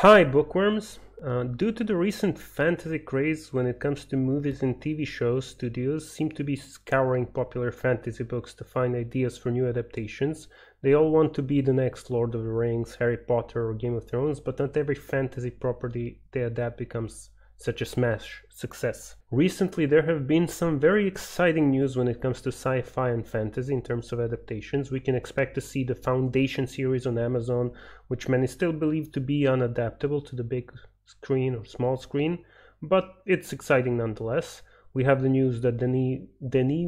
Hi bookworms! Due to the recent fantasy craze when it comes to movies and TV shows, studios seem to be scouring popular fantasy books to find ideas for new adaptations. They all want to be the next Lord of the Rings, Harry Potter or Game of Thrones, but not every fantasy property they adapt becomes such a smash success. Recently there have been some very exciting news when it comes to sci-fi and fantasy in terms of adaptations. We can expect to see the Foundation series on Amazon, which many still believe to be unadaptable to the big screen or small screen, but it's exciting nonetheless. We have the news that Denis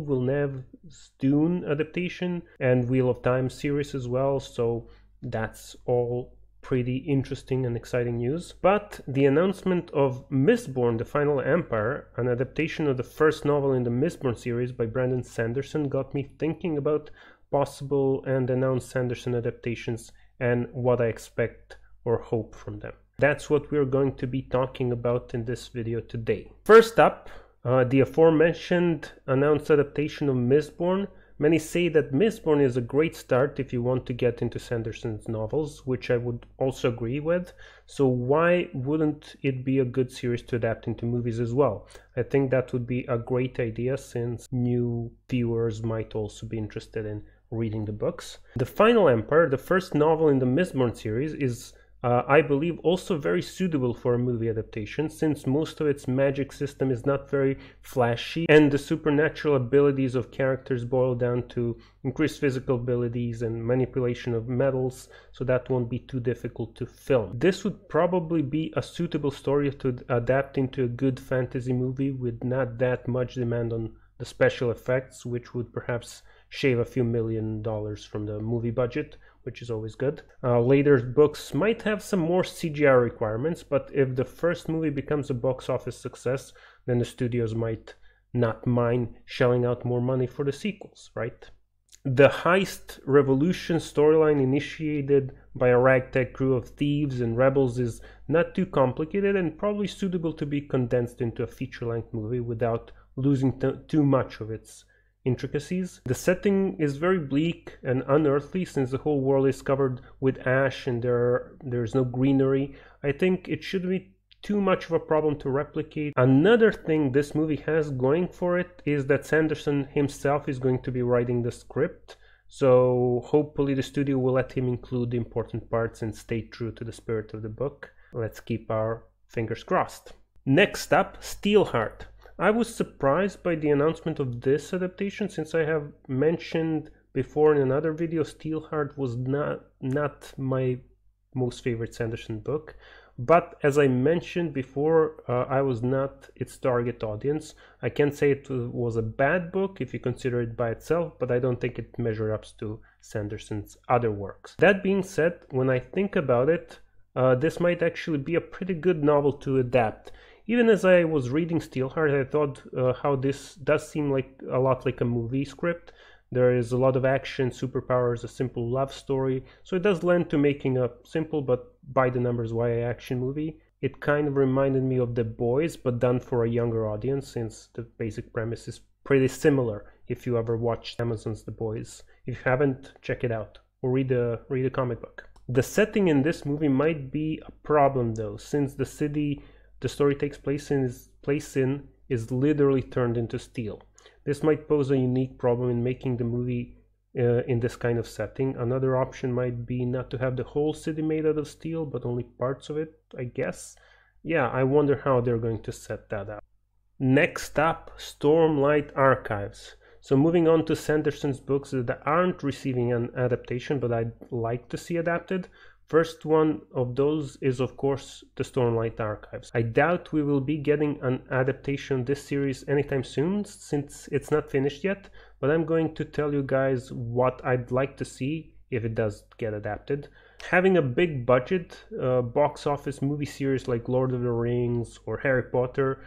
Villeneuve's Dune adaptation and Wheel of Time series as well, so that's all pretty interesting and exciting news. But the announcement of Mistborn, The Final Empire, an adaptation of the first novel in the Mistborn series by Brandon Sanderson, got me thinking about possible and announced Sanderson adaptations and what I expect or hope from them. That's what we're going to be talking about in this video today. First up, the aforementioned announced adaptation of Mistborn. Many say that Mistborn is a great start if you want to get into Sanderson's novels, which I would also agree with. So why wouldn't it be a good series to adapt into movies as well? I think that would be a great idea since new viewers might also be interested in reading the books. The Final Empire, the first novel in the Mistborn series, is I believe also very suitable for a movie adaptation, since most of its magic system is not very flashy and the supernatural abilities of characters boil down to increased physical abilities and manipulation of metals, so that won't be too difficult to film. This would probably be a suitable story to adapt into a good fantasy movie with not that much demand on the special effects, which would perhaps shave a few $1 million from the movie budget, which is always good. Later books might have some more CGI requirements, but if the first movie becomes a box office success, then the studios might not mind shelling out more money for the sequels, right? The heist revolution storyline initiated by a ragtag crew of thieves and rebels is not too complicated and probably suitable to be condensed into a feature-length movie without losing too much of its intricacies. The setting is very bleak and unearthly since the whole world is covered with ash and there's no greenery. I think it shouldn't be too much of a problem to replicate. Another thing this movie has going for it is that Sanderson himself is going to be writing the script, so hopefully the studio will let him include the important parts and stay true to the spirit of the book. Let's keep our fingers crossed. Next up, Steelheart. I was surprised by the announcement of this adaptation, since I have mentioned before in another video Steelheart was not my most favorite Sanderson book, but as I mentioned before, I was not its target audience. I can't say it was a bad book if you consider it by itself, but I don't think it measured up to Sanderson's other works. That being said, when I think about it, this might actually be a pretty good novel to adapt. Even as I was reading Steelheart, I thought how this does seem like a lot like a movie script. There is a lot of action, superpowers, a simple love story, so it does lend to making a simple but by-the-numbers YA action movie. It kind of reminded me of The Boys, but done for a younger audience, since the basic premise is pretty similar if you ever watched Amazon's The Boys. If you haven't, check it out, or read a comic book. The setting in this movie might be a problem though, since the city the story takes place in is literally turned into steel. This might pose a unique problem in making the movie in this kind of setting. Another option might be not to have the whole city made out of steel, but only parts of it, I guess. Yeah, I wonder how they're going to set that up. Next up, Stormlight Archives. So moving on to Sanderson's books that aren't receiving an adaptation, but I'd like to see adapted. First one of those is of course the Stormlight Archives. I doubt we will be getting an adaptation of this series anytime soon, since it's not finished yet, but I'm going to tell you guys what I'd like to see if it does get adapted. Having a big budget box office movie series like Lord of the Rings or Harry Potter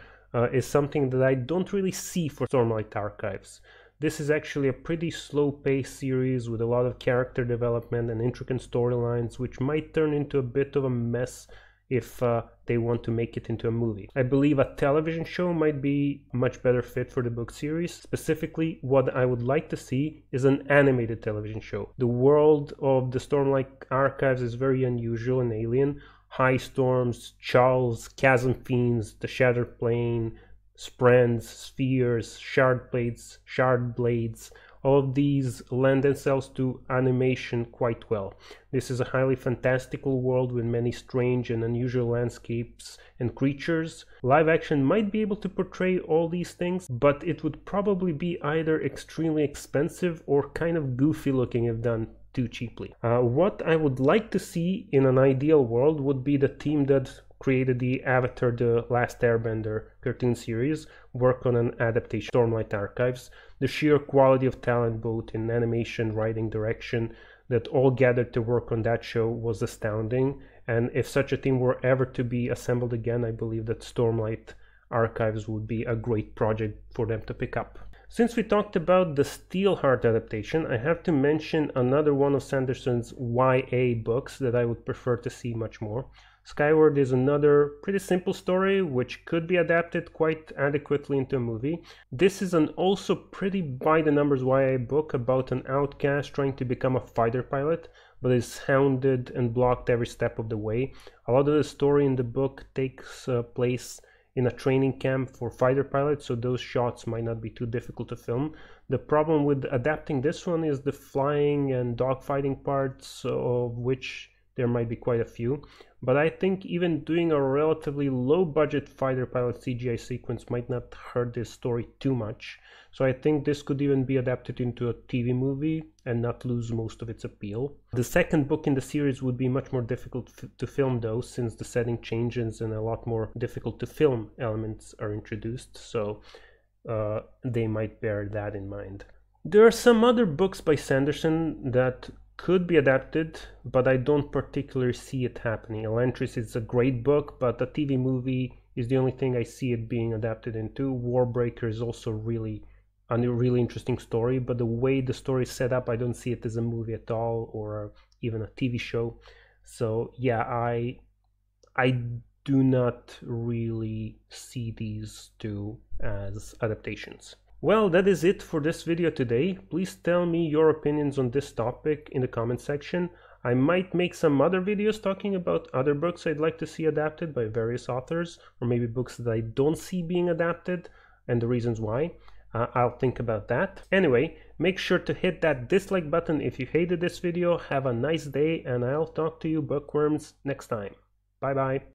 is something that I don't really see for Stormlight Archives. This is actually a pretty slow-paced series with a lot of character development and intricate storylines, which might turn into a bit of a mess if they want to make it into a movie. I believe a television show might be a much better fit for the book series. Specifically, what I would like to see is an animated television show. The world of the Stormlight Archives is very unusual and alien. High Storms, Charles, Chasm Fiends, The Shattered Plane, Sprands, Spheres, Shard Blades, all of these lend themselves to animation quite well. This is a highly fantastical world with many strange and unusual landscapes and creatures. Live action might be able to portray all these things, but it would probably be either extremely expensive or kind of goofy looking if done too cheaply. What I would like to see in an ideal world would be the team that created the Avatar The Last Airbender cartoon series work on an adaptation, Stormlight Archives. The sheer quality of talent both in animation, writing, direction that all gathered to work on that show was astounding, and if such a team were ever to be assembled again, I believe that Stormlight Archives would be a great project for them to pick up. Since we talked about the Steelheart adaptation, I have to mention another one of Sanderson's YA books that I would prefer to see much more. Skyward is another pretty simple story which could be adapted quite adequately into a movie. This is an also pretty by-the-numbers YA book about an outcast trying to become a fighter pilot, but is hounded and blocked every step of the way. A lot of the story in the book takes place in a training camp for fighter pilots, so those shots might not be too difficult to film. The problem with adapting this one is the flying and dogfighting parts, of which there might be quite a few. But I think even doing a relatively low-budget fighter pilot CGI sequence might not hurt this story too much. So I think this could even be adapted into a TV movie and not lose most of its appeal. The second book in the series would be much more difficult to film though, since the setting changes and a lot more difficult to film elements are introduced, so they might bear that in mind. There are some other books by Sanderson that could be adapted, but I don't particularly see it happening. Elantris is a great book, but a TV movie is the only thing I see it being adapted into. Warbreaker is also a really interesting story, but the way the story is set up, I don't see it as a movie at all, or even a TV show. So yeah, I do not really see these two as adaptations. Well, that is it for this video today. Please tell me your opinions on this topic in the comment section. I might make some other videos talking about other books I'd like to see adapted by various authors, or maybe books that I don't see being adapted and the reasons why. I'll think about that. Anyway, make sure to hit that dislike button if you hated this video. Have a nice day, and I'll talk to you bookworms next time. Bye bye.